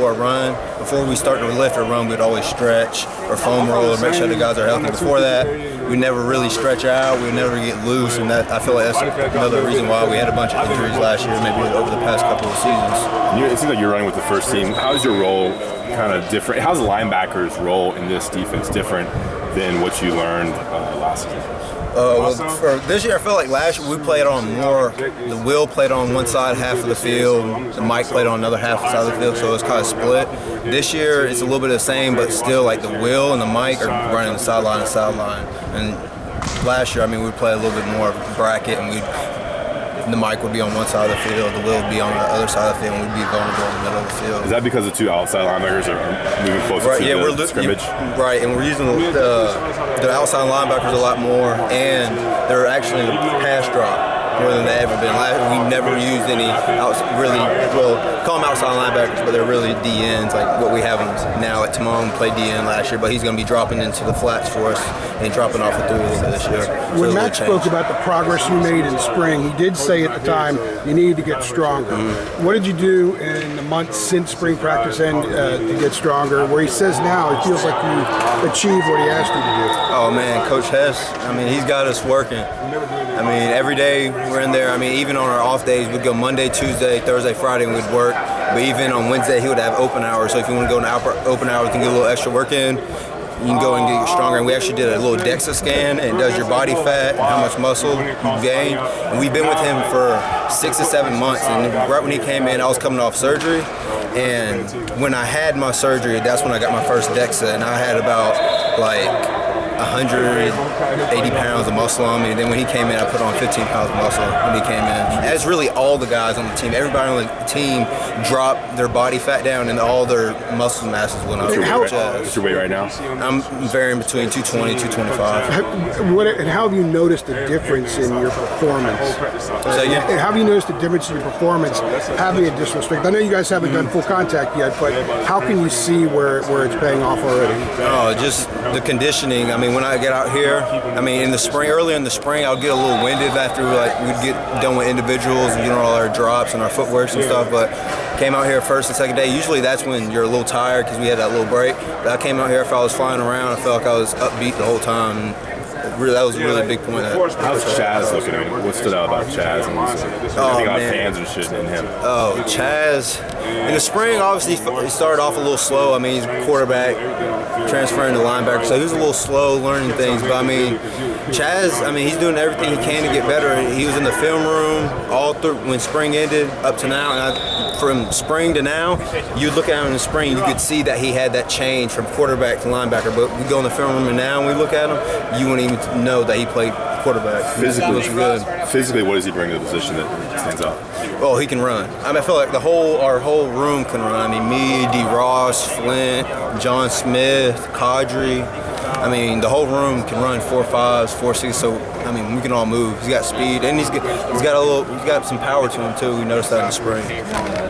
before a run. Before we start to lift or run, we'd always stretch or foam roll or make sure the guys are healthy. Before that, we never really stretch out. We never get loose, and that I feel like that's another reason why we had a bunch of injuries last year, maybe over the past couple of seasons. It seems like you're running with the first team. How's your role kind of different? How's the linebacker's role in this defense different than what you learned last season? Well, for this year, I feel like last year we played on more. The Will played on one side half of the field, the Mike played on another half of the side of the field, so it's kind of split. This year, it's a little bit of the same, but still, like the Will and the Mike are running the sideline to sideline. And last year, I mean, we played a little bit more bracket, and the Mike would be on one side of the field, the Will would be on the other side of the field, and we'd be vulnerable in the middle of the field. Is that because the two outside linebackers are moving closer to the scrimmage? Right, and we're using the outside linebackers a lot more, and they're actually in the pass drop more than they've ever been. We never used any call them outside linebackers, but they're really DNs, like what we have them now. Like Timon played DN last year, but he's going to be dropping into the flats for us and dropping off the three this year. So when Matt spoke about the progress you made in spring, he did say at the time you needed to get stronger. Mm-hmm. What did you do in the months since spring practice end to get stronger? Where he says now it feels like you achieved what he asked you to do. Oh man, Coach Hess, I mean, he's got us working. I mean, every day we're in there. I mean, even on our off days, we'd go Monday, Tuesday, Thursday, Friday, and we'd work. But even on Wednesday, he would have open hours. So if you want to go to open hours and get a little extra work in, you can go and get stronger. And we actually did a little DEXA scan, and it does your body fat and how much muscle you gain. And we've been with him for 6 to 7 months. And right when he came in, I was coming off surgery. And when I had my surgery, that's when I got my first DEXA. And I had about like 180 pounds of muscle on me, and then when he came in, I put on 15 pounds of muscle when he came in. That's really all the guys on the team. Everybody on the team dropped their body fat down, and all their muscle masses went up. What's your weight right now? I'm varying between 220 and 225. And how have you noticed the difference in your performance? And how have you noticed the difference in your performance having additional strength? I know you guys haven't done full contact yet, but how can you see where it's paying off already? Oh, just the conditioning. I mean, when I get out here, I mean, earlier in the spring, I'll get a little winded after we'd get done with individuals and all our drops and our footworks and stuff, but came out here first and second day. Usually that's when you're a little tired because we had that little break. But I came out here, if I was flying around, I felt like I was upbeat the whole time. That was a really big point. How's Chazz looking? I mean, what stood out about Chazz? And I think about fans and shit in him. Oh, Chazz. In the spring, obviously, he started off a little slow. I mean, he's a quarterback, transferring to linebacker, so he was a little slow learning things. But I mean, Chazz, I mean, he's doing everything he can to get better. He was in the film room all through when spring ended up to now. And from spring to now, you look at him in the spring, you could see that he had that change from quarterback to linebacker. But we go in the film room and now when we look at him, you wouldn't even know that he played quarterback. Physically, what does he bring to the position that stands out? Oh, he can run. I mean, I feel like our whole room can run. I mean, me, D. Ross, Flint, John Smith, Kadri. I mean, the whole room can run 4.5s, 4.6. So I mean, we can all move. He's got speed, and he's got some power to him too. We noticed that in the spring.